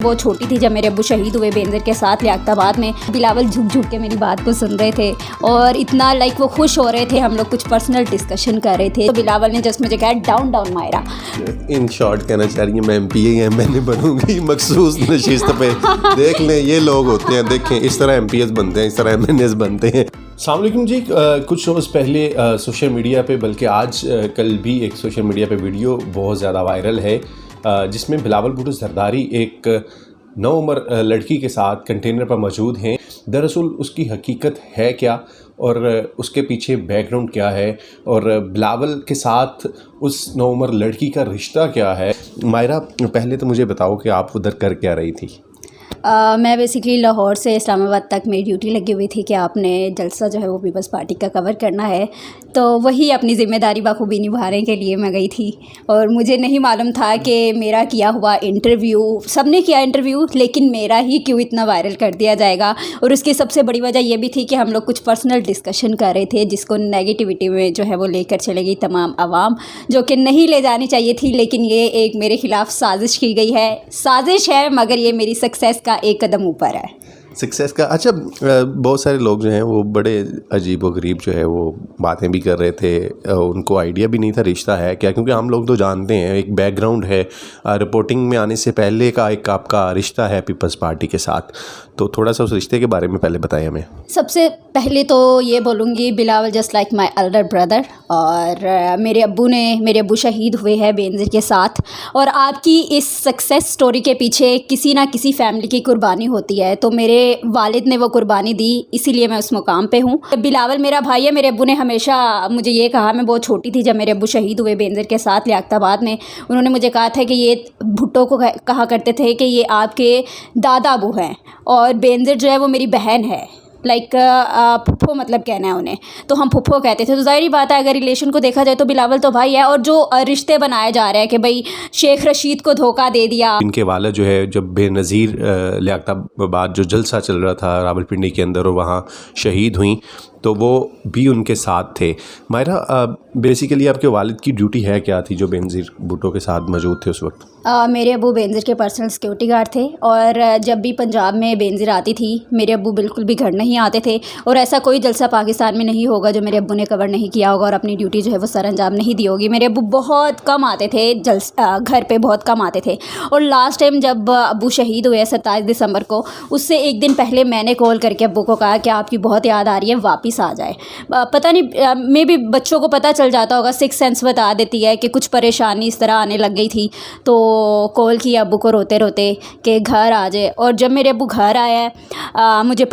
वो छोटी थी जब मेरे अब्बू शहीद हुए बेनज़ीर के साथ लियाकताबाद में। बिलावल झुक झुक के मेरी बात को सुन रहे थे और इतना वो खुश हो रहे थे। हम लोग कुछ पर्सनल डिस्कशन कर रहे थे तो बिलावल ने जस्ट मुझे कहा down down Myra. In short कहना चाह रही है मैं MPA नहीं बनूंगी, मखसूस नशिस्त पे देख लें ये लोग होते हैं, देखें इस तरह MPS बनते हैं, इस तरह MNS बनते हैं। अस्सलाम वालेकुम जी। कुछ रोज़ पहले सोशल मीडिया पे, बल्कि आज कल भी एक सोशल मीडिया पे वीडियो बहुत ज़्यादा वायरल है जिसमें बिलावल भुट्टो ज़रदारी एक नौउम्र लड़की के साथ कंटेनर पर मौजूद हैं। दरअसल उसकी हकीकत है क्या और उसके पीछे बैकग्राउंड क्या है और बिलावल के साथ उस नौउम्र लड़की का रिश्ता क्या है। मायरा, पहले तो मुझे बताओ कि आप उधर कर क्या रही थी? मैं बेसिकली लाहौर से इस्लामाबाद तक मेरी ड्यूटी लगी हुई थी कि आपने जलसा जो है वो पीपल्स पार्टी का कवर करना है, तो वही अपनी ज़िम्मेदारी बखूबी निभाने के लिए मैं गई थी। और मुझे नहीं मालूम था कि मेरा किया हुआ इंटरव्यू, सबने किया इंटरव्यू, लेकिन मेरा ही क्यों इतना वायरल कर दिया जाएगा। और उसकी सबसे बड़ी वजह ये भी थी कि हम लोग कुछ पर्सनल डिस्कशन कर रहे थे जिसको नेगेटिविटी में जो है वो लेकर चले गई तमाम आवाम, जो कि नहीं ले जानी चाहिए थी। लेकिन ये एक मेरे ख़िलाफ़ साजिश की गई है, साजिश है, मगर ये मेरी सक्सेस का एक कदम ऊपर है। सक्सेस का। अच्छा, बहुत सारे लोग जो हैं वो बड़े अजीब व गरीब जो है वो बातें भी कर रहे थे, उनको आइडिया भी नहीं था रिश्ता है क्या, क्योंकि हम लोग तो जानते हैं एक बैकग्राउंड है रिपोर्टिंग में आने से पहले का एक आपका रिश्ता है पीपल्स पार्टी के साथ। तो थोड़ा सा उस रिश्ते के बारे में पहले बताएं हमें। सबसे पहले तो ये बोलूँगी Bilawal just like my elder brother, और मेरे अब्बू शहीद हुए हैं बेनज़ीर के साथ। और आपकी इस सक्सेस स्टोरी के पीछे किसी ना किसी फैमिली की कुर्बानी होती है, तो मेरे वालिद ने वो कुर्बानी दी, इसीलिए मैं उस मुकाम पे हूँ। बिलावल मेरा भाई है। मेरे अब्बू ने हमेशा मुझे ये कहा, मैं बहुत छोटी थी जब मेरे अब्बू शहीद हुए बेनज़ीर के साथ लियाकताबाद में, उन्होंने मुझे कहा था कि ये भुट्टो को कहा करते थे कि ये आपके दादा अबू हैं और बेनज़ीर जो है वो मेरी बहन है। लाइक फुफ्फो मतलब कहना है उन्हें, तो हम फुफ्फो कहते थे। तो ज़ाहिर बात है अगर रिलेशन को देखा जाए तो बिलावल तो भाई है। और जो रिश्ते बनाए जा रहे हैं कि भाई शेख रशीद को धोखा दे दिया। इनके वाला जो है जब बेनज़ीर लियाकताबाद जो जलसा चल रहा था रावलपिंडी के अंदर और वहाँ शहीद हुई तो वो भी उनके साथ थे। मायरा, बेसिकली आपके वालिद की ड्यूटी है क्या थी जो बेनज़ीर भुट्टो के साथ मौजूद थे उस वक्त? मेरे अब्बू बेनज़ीर के पर्सनल सिक्योरिटी गार्ड थे और जब भी पंजाब में बेनज़ीर आती थी मेरे अब्बू बिल्कुल भी घर नहीं आते थे। और ऐसा कोई जलसा पाकिस्तान में नहीं होगा जो मेरे अब्बू ने कवर नहीं किया होगा और अपनी ड्यूटी जो है वो सर अंजाम नहीं दी होगी। मेरे अब्बू बहुत कम आते थे घर पे, बहुत कम आते थे। और लास्ट टाइम जब अब्बू शहीद हुए 27 दिसंबर को, उससे एक दिन पहले मैंने कॉल करके अब्बू को कहा कि आपकी बहुत याद आ रही है, वापस आ जाए। पता नहीं, मे बी बच्चों को पता चल जाता होगा, सिक्स सेंस बता देती है कि कुछ परेशानी इस तरह आने लग गई थी। तो कॉल किया अब्बू को रोते रोते कि घर आ जाए। और जब मेरे अब्बू घर आया मुझे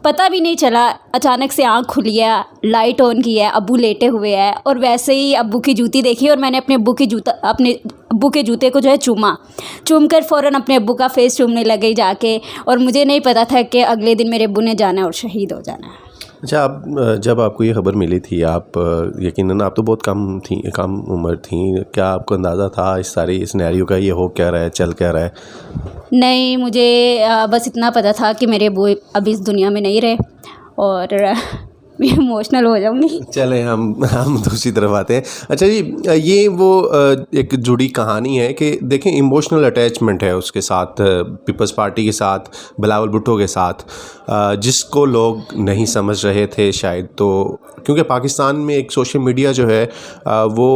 पता भी नहीं चला, अचानक से आँख खुली है, लाइट ऑन की है, अब्बू लेटे हुए हैं और वैसे ही अब्बू की जूती देखी और मैंने अपने अब्बू के जूते को जो है चूम कर फ़ौरन अपने अब्बू का फेस चूमने लग गई जाके। और मुझे नहीं पता था कि अगले दिन मेरे अब्बू ने जाना और शहीद हो जाना है। अच्छा, आप जब आपको ये खबर मिली थी, आप यकीनन आप तो बहुत कम उम्र थी, क्या आपको अंदाज़ा था इस सारी सिनेरियो का, ये हो क्या रहा है, चल क्या रहा है? नहीं, मुझे बस इतना पता था कि मेरे अब्बू अभी इस दुनिया में नहीं रहे। और मैं इमोशनल हो जाऊंगी। चलें हम दूसरी तरफ आते हैं। अच्छा जी, ये वो एक जुड़ी कहानी है कि देखें इमोशनल अटैचमेंट है उसके साथ, पीपल्स पार्टी के साथ, बिलावल भुट्टो के साथ, जिसको लोग नहीं समझ रहे थे शायद। तो क्योंकि पाकिस्तान में एक सोशल मीडिया जो है वो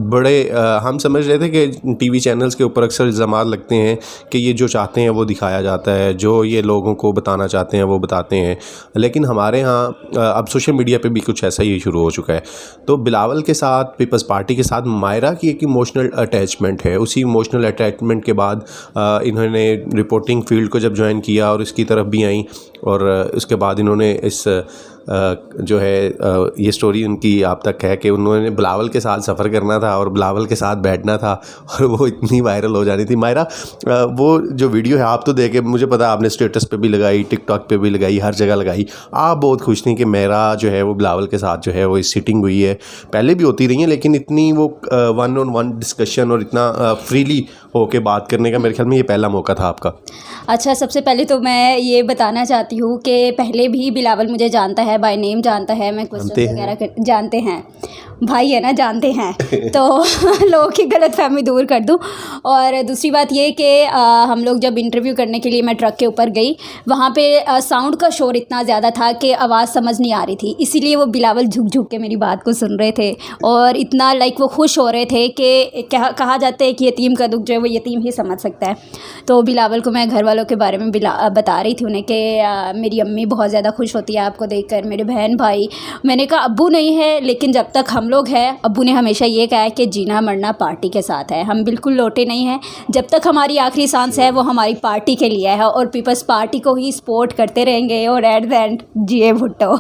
बड़े हम समझ रहे थे कि टीवी चैनल्स के ऊपर अक्सर इल्ज़ामात लगते हैं कि ये जो चाहते हैं वो दिखाया जाता है, जो ये लोगों को बताना चाहते हैं वो बताते हैं। लेकिन हमारे यहाँ अब सोशल मीडिया पे भी कुछ ऐसा ही शुरू हो चुका है। तो बिलावल के साथ, पीपल्स पार्टी के साथ मायरा की एक इमोशनल अटैचमेंट है। उसी इमोशनल अटैचमेंट के बाद इन्होंने रिपोर्टिंग फील्ड को जब ज्वाइन किया और इसकी तरफ भी आई, और उसके बाद इन्होंने इस जो है ये स्टोरी उनकी आप तक है कि उन्होंने बिलावल के साथ सफ़र करना था और बिलावल के साथ बैठना था और वो इतनी वायरल हो जानी थी। मायरा, वो जो वीडियो है आप तो देखे, मुझे पता आपने स्टेटस पे भी लगाई, टिकटॉक पे भी लगाई, हर जगह लगाई। आप बहुत खुश थी कि मेरा जो है वो बिलावल के साथ जो है वो सिटिंग हुई है, पहले भी होती रही है, लेकिन इतनी वो 1-on-1 डिस्कशन और इतना फ्रीली होके बात करने का मेरे ख्याल में ये पहला मौका था आपका। अच्छा, सबसे पहले तो मैं ये बताना चाहती हूँ कि पहले भी बिलावल मुझे जानता है, बाय नेम जानता है, मैं क्वेश्चन वगैरह जानते हैं। भाई है ना, जानते हैं, तो लोगों की गलतफहमी दूर कर दूं। और दूसरी बात ये कि हम लोग जब इंटरव्यू करने के लिए मैं ट्रक के ऊपर गई, वहाँ पे साउंड का शोर इतना ज़्यादा था कि आवाज़ समझ नहीं आ रही थी, इसीलिए वो बिलावल झुक झुक के मेरी बात को सुन रहे थे और इतना लाइक वो खुश हो रहे थे कि कहा जाता है कि यतीम का दुख जो है वो यतीम ही समझ सकता है। तो बिलावल को मैं घर वालों के बारे में बता रही थी उन्हें कि मेरी अम्मी बहुत ज़्यादा खुश होती है आपको देखकर, मेरे बहन भाई। मैंने कहा अब्बू नहीं है, लेकिन जब तक हम लोग हैं, अब्बू ने हमेशा ये कहा है कि जीना मरना पार्टी के साथ है, हम बिल्कुल लौटे नहीं हैं। जब तक हमारी आखिरी सांस है वो हमारी पार्टी के लिए है और पीपल्स पार्टी को ही सपोर्ट करते रहेंगे। और एट द एंड जिए भुट्टो।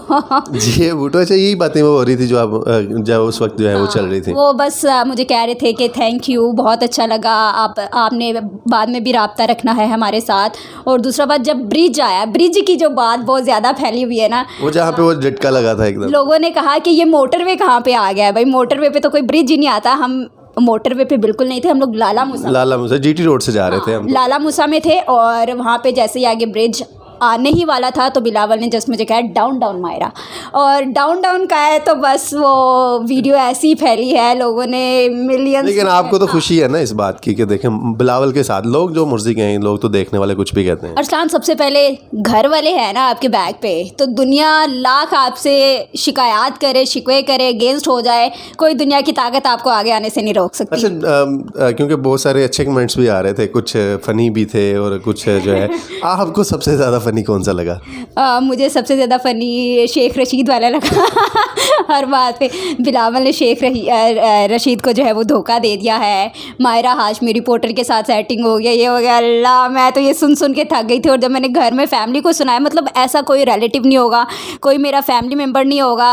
जिए भुट्टो, अच्छा यही बातें वो हो रही थी जो आप जब उस वक्त जो है वो चल रही थी? वो बस मुझे कह रहे थे कि थैंक यू, बहुत अच्छा लगा, आपने बाद में भी राब्ता रखना है हमारे साथ। और दूसरा बात, जब ब्रिज आया, ब्रिज की जो बात बहुत ज़्यादा फैली हुई है ना, वो जहाँ पे वो झटका लगा था एकदम, लोगों ने कहा कि ये मोटरवे कहाँ पे आ गया है भाई, मोटरवे पे तो कोई ब्रिज ही नहीं आता। हम मोटरवे पे बिल्कुल नहीं थे, हम लोग लाला मूसा जीटी रोड से जा रहे थे हम। लाला मूसा में थे और वहाँ पे जैसे ही आगे ब्रिज आने ही वाला था तो बिलावल ने जस्ट मुझे कहा डाउन डाउन मायरा, और डाउन डाउन का है तो बस वो वीडियो ऐसी फैली है, लोगों ने मिलियंस। लेकिन आपको तो खुशी है ना इस बात की कि देखें बिलावल के साथ लोग जो मर्जी कहें, लोग तो देखने वाले कुछ भी कहते हैं। अरसलान, सबसे पहले घर वाले हैं ना आपके बैक पे, तो दुनिया लाख आपसे शिकायत करे, शिकवे करे, अगेंस्ट हो जाए, कोई दुनिया की ताकत आपको आगे आने से नहीं रोक सकती। अच्छा, क्योंकि बहुत सारे अच्छे कमेंट्स भी आ रहे थे, कुछ फ़नी भी थे और कुछ जो है आपको सबसे ज़्यादा फ़नी कौन सा लगा? मुझे सबसे ज़्यादा फ़नी शेख रशीद वाला लगा। हर बात पे बिलावल ने शेख रशीद को जो है वो धोखा दे दिया है, मायरा हाशमी रिपोर्टर के साथ सेटिंग हो गया, ये हो गया। अल्लाह, मैं तो ये सुन के थक गई थी। और जब मैंने घर में फैमिली को सुनाया, मतलब ऐसा कोई रिलेटिव नहीं होगा, कोई मेरा फैमिली मेम्बर नहीं होगा,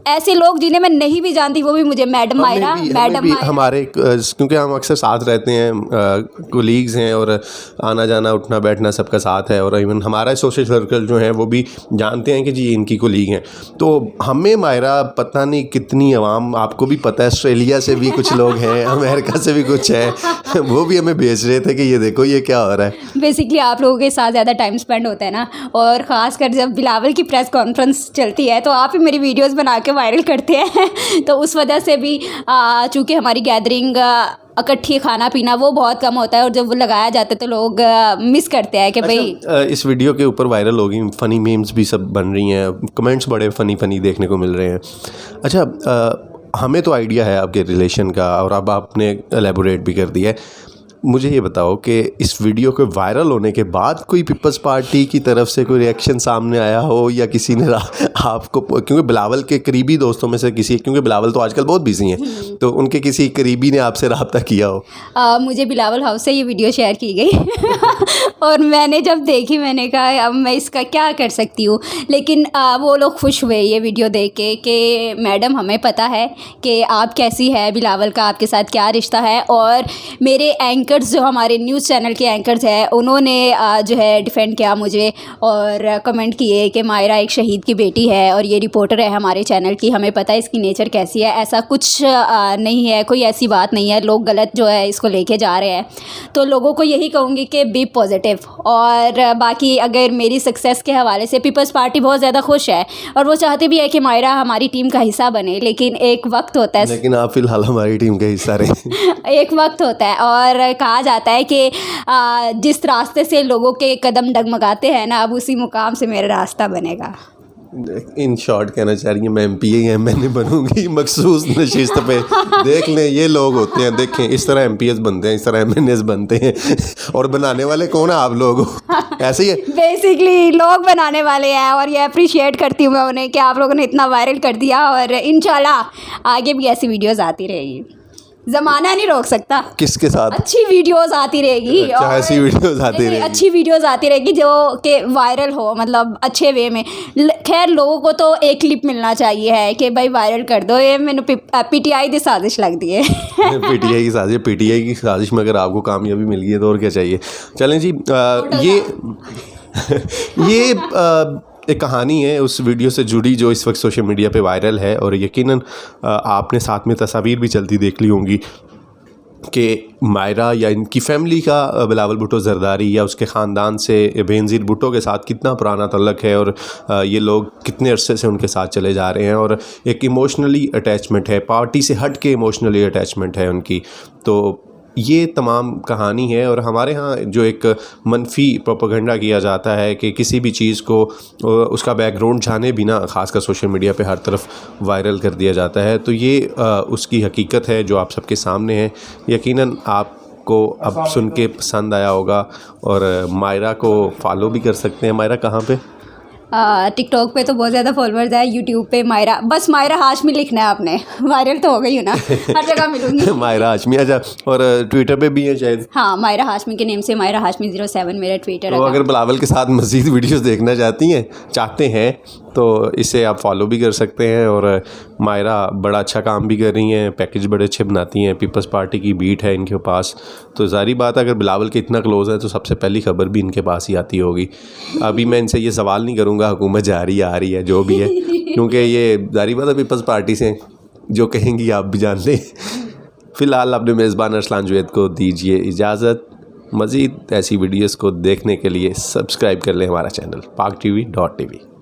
ऐसे लोग जिन्हें मैं नहीं भी जानती वो भी मुझे मैडम मायरा, मैडम मायरा। हमारे क्योंकि हम अक्सर साथ रहते हैं, कोलीग्स हैं और आना जाना उठना बैठना सबका साथ है, और इवन हमारा सोशल सर्कल जो है वो भी जानते हैं कि जी इनकी कोलीग हैं। तो हमें मायरा पता नहीं कितनी आवाम, आपको भी पता है ऑस्ट्रेलिया से भी कुछ लोग हैं, अमेरिका से भी कुछ है, वो भी हमें भेज रहे थे कि ये देखो ये क्या हो रहा है। बेसिकली आप लोगों के साथ ज़्यादा टाइम स्पेंड होता है ना, और ख़ासकर जब बिलावल की प्रेस कॉन्फ्रेंस चलती है तो आप ही मेरी वीडियोस बना के वायरल करते हैं। तो उस वजह से भी चूँकि हमारी गैदरिंग इकट्ठी खाना पीना वो बहुत कम होता है, और जब वो लगाया जाता है तो लोग मिस करते हैं कि भाई। इस वीडियो के ऊपर वायरल होगी, फ़नी मीम्स भी सब बन रही हैं, कमेंट्स बड़े फ़नी देखने को मिल रहे हैं। अच्छा, हमें तो आइडिया है आपके रिलेशन का और अब आपने एलेबोरेट भी कर दिया है। मुझे ये बताओ कि इस वीडियो के वायरल होने के बाद कोई पीपल्स पार्टी की तरफ से कोई रिएक्शन सामने आया हो, या किसी ने आपको, क्योंकि बिलावल के करीबी दोस्तों में से किसी, क्योंकि बिलावल तो आजकल बहुत बिजी हैं, तो उनके किसी करीबी ने आपसे रब्ता किया हो? मुझे बिलावल हाउस से ये वीडियो शेयर की गई और मैंने जब देखी मैंने कहा अब मैं इसका क्या कर सकती हूँ। लेकिन वो लोग खुश हुए ये वीडियो देख के कि मैडम हमें पता है कि आप कैसी है, बिलावल का आपके साथ क्या रिश्ता है। और मेरे एंकर्स जो हमारे न्यूज़ चैनल के एंकर्स हैं उन्होंने जो है डिफेंड किया मुझे और कमेंट किए कि मायरा एक शहीद की बेटी है और ये रिपोर्टर है हमारे चैनल की, हमें पता है इसकी नेचर कैसी है, ऐसा कुछ नहीं है, कोई ऐसी बात नहीं है, लोग गलत जो है इसको लेके जा रहे हैं। तो लोगों को यही कहूँगी कि बी पॉजिटिव। और बाकी अगर मेरी सक्सेस के हवाले से पीपल्स पार्टी बहुत ज़्यादा खुश है और वो चाहती भी है कि मायरा हमारी टीम का हिस्सा बने, लेकिन एक वक्त होता है। लेकिन आप फिलहाल हमारी टीम का हिस्सा रहे। एक वक्त होता है और कहा जाता है कि जिस रास्ते से लोगों के कदम डगमगाते हैं ना, अब उसी मुकाम से मेरा रास्ता बनेगा। इन शॉर्ट कहना चाह रही है मैं MPA ही मैंने बनूंगी मखसूस नशिस्त पे। देख लें ये लोग होते हैं, देखें इस तरह MPS बनते हैं, इस तरह MNS बनते हैं, और बनाने वाले कौन है आप लोग? ऐसे ही है बेसिकली, लोग बनाने वाले हैं। और ये अप्रिशिएट करती हूँ मैं उन्हें कि आप लोगों ने इतना वायरल कर दिया, और इंशाल्लाह आगे भी ऐसी वीडियोस आती रहेगी, ज़माना नहीं रोक सकता। किसके साथ? अच्छी वीडियोस आती रहेगी, अच्छा, ऐसी वीडियोस आती रहेगी, अच्छी वीडियोस आती रहेगी जो कि वायरल हो, मतलब अच्छे वे में। खैर लोगों को तो एक क्लिप मिलना चाहिए है कि भाई वायरल कर दो, ये मैंने PTI की साजिश लगती है। PTI की साजिश में अगर आपको कामयाबी मिल गई है तो और क्या चाहिए। चलें जी, ये एक कहानी है उस वीडियो से जुड़ी जो इस वक्त सोशल मीडिया पे वायरल है, और यकीनन आपने साथ में तस्वीर भी चलती देख ली होंगी। कि मायरा या इनकी फैमिली का बिलावल भुट्टो ज़रदारी या उसके ख़ानदान से बेनज़ीर भुट्टो के साथ कितना पुराना तल्लक़ है और ये लोग कितने अरसे से उनके साथ चले जा रहे हैं और एक इमोशनली अटैचमेंट है, पार्टी से हट के इमोशनली अटैचमेंट है उनकी। तो ये तमाम कहानी है। और हमारे यहाँ जो एक मनफी प्रोपेगेंडा किया जाता है कि किसी भी चीज़ को उसका बैकग्राउंड जाने बिना ख़ासकर सोशल मीडिया पे हर तरफ वायरल कर दिया जाता है, तो ये उसकी हकीकत है जो आप सबके सामने है। यकीनन आपको अब सुन के पसंद आया होगा और मायरा को फॉलो भी कर सकते हैं। मायरा कहाँ पे? टिकटॉक पे तो बहुत ज़्यादा फॉलोअर्स है, यूट्यूब पे मायरा, बस मायरा हाशमी लिखना है आपने, वायरल तो हो गई हूँ ना, हर जगह मिलूंगी। मायरा हाशमी, अच्छा। और ट्विटर पे भी है शायद? हाँ, मायरा हाशमी के नेम से मायरा हाशमी 07 मेरा ट्विटर है। तो अगर बिलावल के साथ मज़ीद वीडियोस देखना चाहते हैं तो इसे आप फॉलो भी कर सकते हैं। और मायरा बड़ा अच्छा काम भी कर रही हैं, पैकेज बड़े अच्छे बनाती हैं, पीपल्स पार्टी की बीट है इनके पास। तो ज़ाहिर बात है अगर बिलावल के इतना क्लोज़ है तो सबसे पहली खबर भी इनके पास ही आती होगी। अभी मैं इनसे ये सवाल नहीं करूँगा हुकूमत जा रही है आ रही है जो भी है, क्योंकि ये ज़ाहिर बात है पीपल्स पार्टी से जो कहेंगी आप भी जानते हैं। फ़िलहाल अपने मेज़बान अरसलान जुवैद को दीजिए इजाज़त। मज़ीद ऐसी वीडियोस को देखने के लिए सब्सक्राइब कर लें हमारा चैनल PakTV.tv।